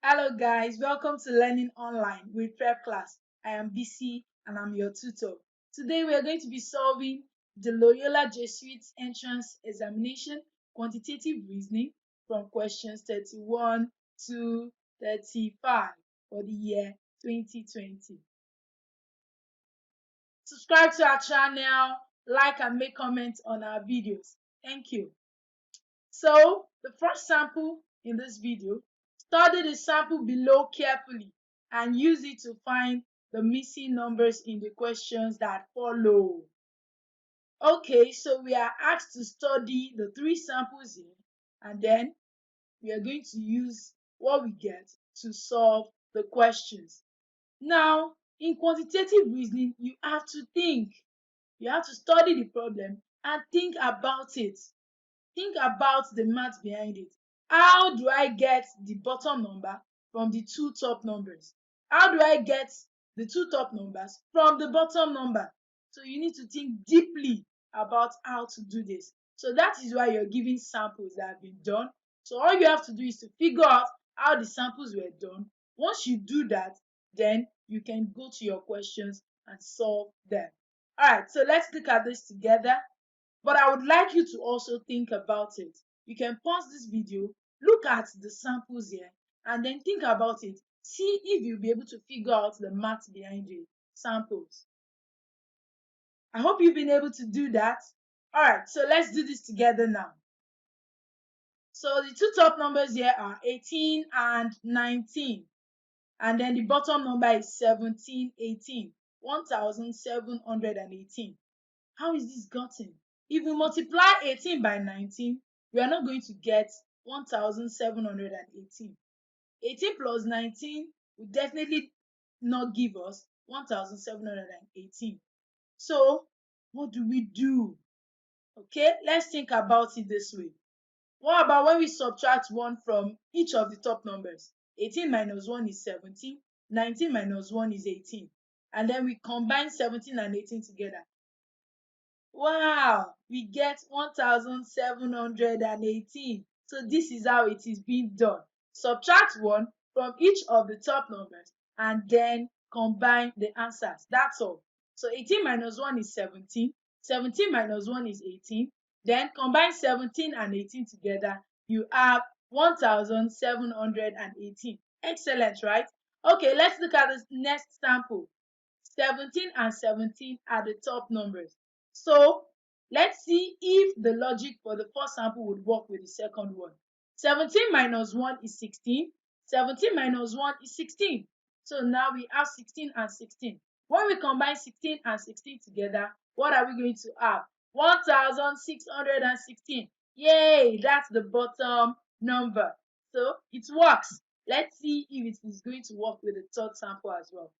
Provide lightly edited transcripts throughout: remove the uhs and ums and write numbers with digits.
Hello guys, welcome to Learning Online with Prepclass. I am BC and I'm your tutor. Today we are going to be solving the Loyola Jesuits entrance examination quantitative reasoning from questions 31 to 35 for the year 2020. Subscribe to our channel, like and make comments on our videos. Thank you. So the first sample in this video, study the sample below carefully and use it to find the missing numbers in the questions that follow. Okay, so we are asked to study the three samples here, and then we are going to use what we get to solve the questions. Now, in quantitative reasoning, you have to think. You have to study the problem and think about it. Think about the math behind it. How do I get the bottom number from the two top numbers? How do I get the two top numbers from the bottom number? So you need to think deeply about how to do this. So that is why you're giving samples that have been done. So all you have to do is to figure out how the samples were done. Once you do that, then you can go to your questions and solve them. All right, so let's look at this together. But I would like you to also think about it. You can pause this video, look at the samples here, and then think about it. See if you'll be able to figure out the math behind the samples. I hope you've been able to do that. All right, so let's do this together now. So the two top numbers here are 18 and 19. And then the bottom number is 1718, 1718. How is this gotten? If we multiply 18 by 19, we are not going to get 1718. 18 plus 19 will definitely not give us 1718. So, what do we do? Okay, let's think about it this way. What about when we subtract 1 from each of the top numbers? 18 minus 1 is 17, 19 minus 1 is 18. And then we combine 17 and 18 together. Wow, we get 1718. So this is how it is being done. Subtract 1 from each of the top numbers and then combine the answers. That's all. So 18 minus 1 is 17. 17 minus 1 is 18. Then combine 17 and 18 together. You have 1718. Excellent, right? Okay, let's look at this next sample. 17 and 17 are the top numbers. So let's see if the logic for the first sample would work with the second one. 17 minus 1 is 16. 17 minus 1 is 16. So now we have 16 and 16. When we combine 16 and 16 together, what are we going to have? 1616. Yay, that's the bottom number. So it works. Let's see if it is going to work with the third sample as well.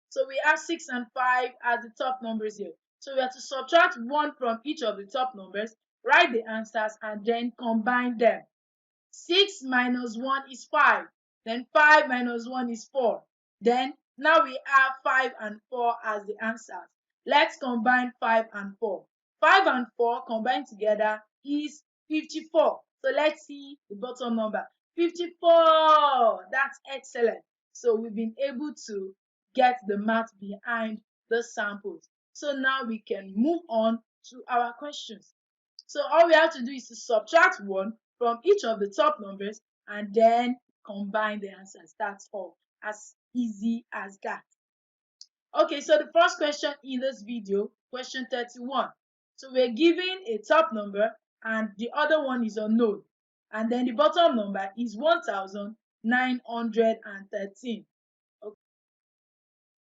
So we have 6 and 5 as the top numbers here. So we have to subtract 1 from each of the top numbers, write the answers, and then combine them. 6 minus 1 is 5. Then 5 minus 1 is 4. Then now we have 5 and 4 as the answers. Let's combine 5 and 4. 5 and 4 combined together is 54. So let's see the bottom number. 54. That's excellent. So we've been able to get the math behind the samples. So now we can move on to our questions. So all we have to do is to subtract 1 from each of the top numbers and then combine the answers. That's all. As easy as that. Okay, so the first question in this video, question 31. So we're given a top number and the other one is unknown. And then the bottom number is 1913. Okay.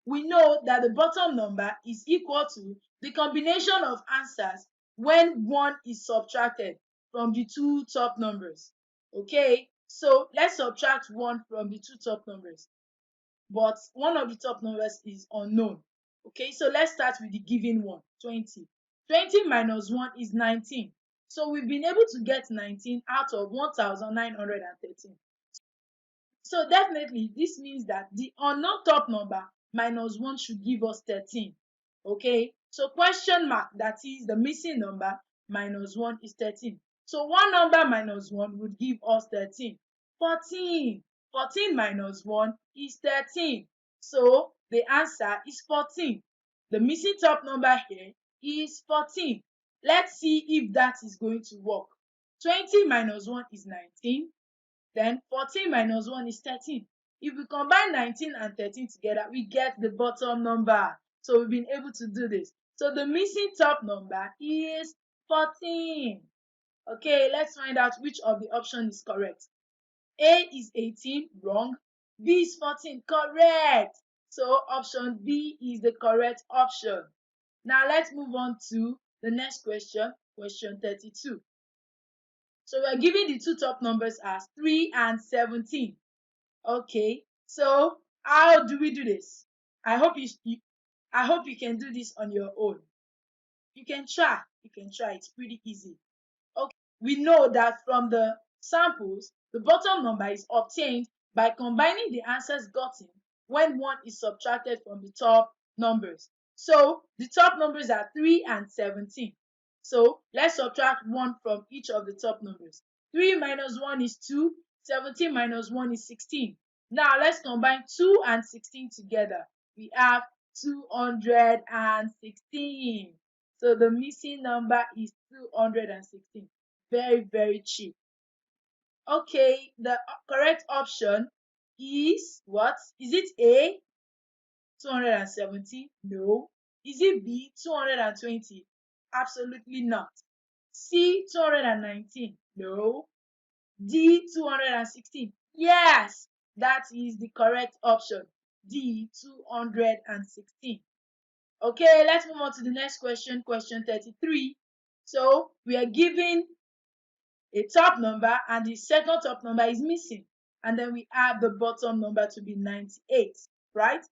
We know that the bottom number is equal to the combination of answers when 1 is subtracted from the two top numbers. Okay, so let's subtract 1 from the two top numbers. But one of the top numbers is unknown. Okay, so let's start with the given one, 20. 20 minus 1 is 19. So we've been able to get 19 out of 1913. So definitely this means that the unknown top number minus 1 should give us 13. Okay, so question mark, that is the missing number, minus 1 is 13. So one number minus 1 would give us 13. 14. 14 minus 1 is 13. So the answer is 14. The missing top number here is 14. Let's see if that is going to work. 20 minus 1 is 19. Then 14 minus 1 is 13. If we combine 19 and 13 together, we get the bottom number. So we've been able to do this. So the missing top number is 14. Okay, let's find out which of the option is correct. A is 18, wrong. B is 14, correct. So option B is the correct option. Now let's move on to the next question, question 32. So we're given the two top numbers as 3 and 17. Okay, so how do we do this? I hope you can do this on your own. You can try. It's pretty easy. Okay, we know that from the samples, the bottom number is obtained by combining the answers gotten when one is subtracted from the top numbers. So the top numbers are 3 and 17. So let's subtract 1 from each of the top numbers. 3 minus 1 is 2, 17 minus 1 is 16. Now let's combine 2 and 16 together. We have 216. So the missing number is 216. Very, very cheap. Okay, the correct option is what? Is it A, 270? No. Is it B, 220? Absolutely not. C, 219? No. D, 216? Yes, that is the correct option. D, 216. Okay, let's move on to the next question, question 33. So we are given a top number and the second top number is missing. And then we add the bottom number to be 98, right?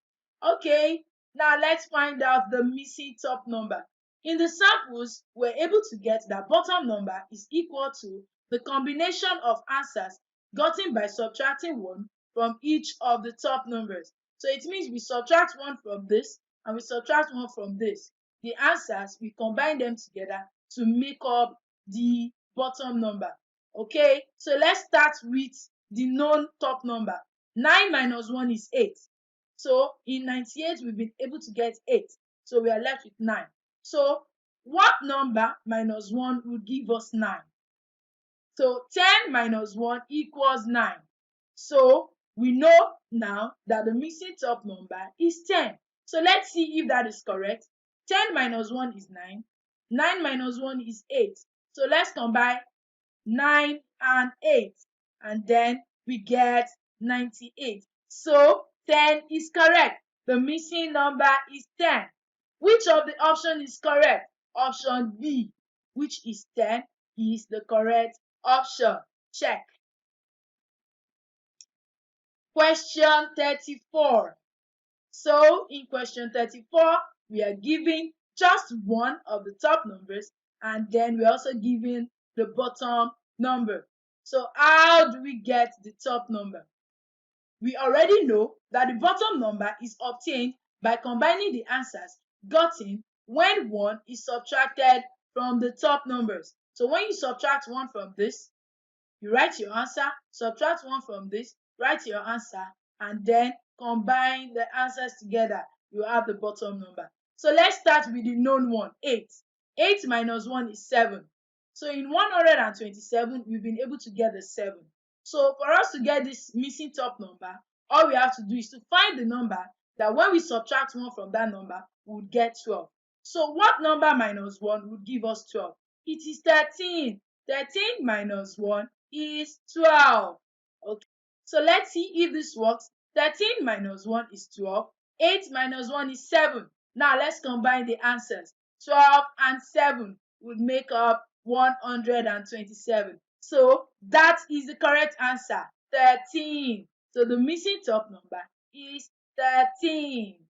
Okay, now let's find out the missing top number. In the samples, we're able to get that bottom number is equal to the combination of answers gotten by subtracting 1 from each of the top numbers. So it means we subtract 1 from this and we subtract 1 from this. The answers, we combine them together to make up the bottom number. Okay, so let's start with the known top number. 9 minus 1 is 8. So in 98, we've been able to get 8. So we are left with 9. So what number minus 1 would give us 9? So 10 minus 1 equals 9. So we know now that the missing top number is 10. So let's see if that is correct. 10 minus 1 is 9. 9 minus 1 is 8. So let's combine 9 and 8. And then we get 98. So 10 is correct. The missing number is 10. Which of the option is correct? Option B, which is 10, is the correct option. Check. Question 34. So in question 34, we are given just one of the top numbers and then we're also given the bottom number. So how do we get the top number? We already know that the bottom number is obtained by combining the answers gotten when 1 is subtracted from the top numbers. So when you subtract 1 from this, you write your answer, subtract 1 from this, write your answer, and then combine the answers together. You have the bottom number. So let's start with the known one, 8. 8 minus 1 is 7. So in 127, we've been able to get the 7. So for us to get this missing top number, all we have to do is to find the number that when we subtract 1 from that number, we would get 12. So what number minus 1 would give us 12? It is 13. 13 minus 1 is 12. Okay, so let's see if this works. 13 minus 1 is 12. 8 minus 1 is 7. Now let's combine the answers. 12 and 7 would make up 127. So that is the correct answer, 13. So the missing top number is 13.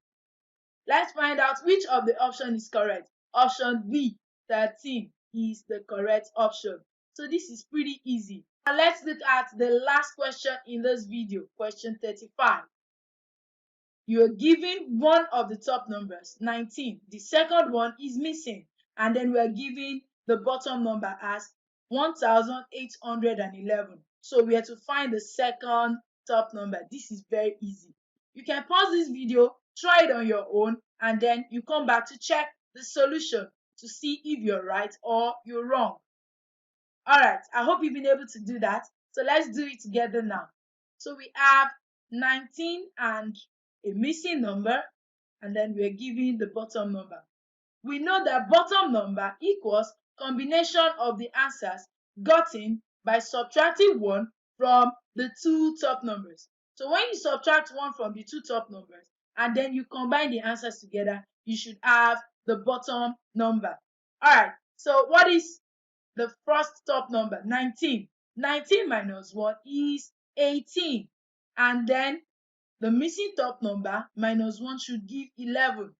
Let's find out which of the option is correct. Option B, 13, is the correct option. So this is pretty easy. Now let's look at the last question in this video, question 35. You are given one of the top numbers, 19. The second one is missing. And then we are given the bottom number as 1,811. So we have to find the second top number. This is very easy. You can pause this video, try it on your own, and then you come back to check the solution to see if you're right or you're wrong. All right, I hope you've been able to do that. So let's do it together now. So we have 19 and a missing number, and then we're giving the bottom number. We know that bottom number equals combination of the answers gotten by subtracting 1 from the two top numbers. So when you subtract 1 from the two top numbers and then you combine the answers together, you should have the bottom number. All right, so what is the first top number? 19. 19 minus 1 is 18. And then the missing top number minus 1 should give 11,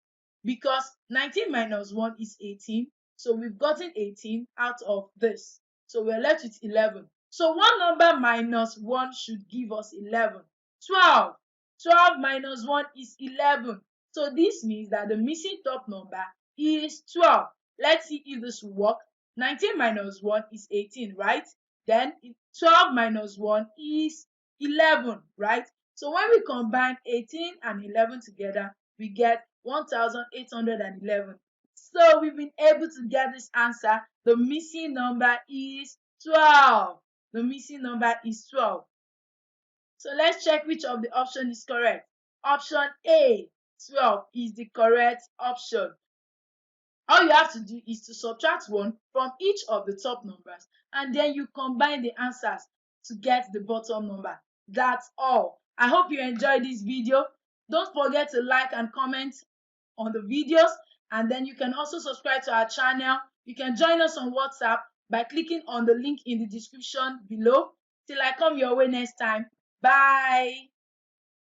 because 19 minus 1 is 18. So we've gotten 18 out of this. So we're left with 11. So one number minus 1 should give us 11. 12. 12 minus 1 is 11. So this means that the missing top number is 12. Let's see if this will work. 19 minus 1 is 18, right? Then 12 minus 1 is 11, right? So when we combine 18 and 11 together, we get 1811. So we've been able to get this answer. The missing number is 12. The missing number is 12. So let's check which of the option is correct. Option A, 12, is the correct option. All you have to do is to subtract 1 from each of the top numbers, and then you combine the answers to get the bottom number. That's all. I hope you enjoyed this video. Don't forget to like and comment on the videos, and then you can also subscribe to our channel. You can join us on WhatsApp by clicking on the link in the description below. Till I come your way next time. Bye.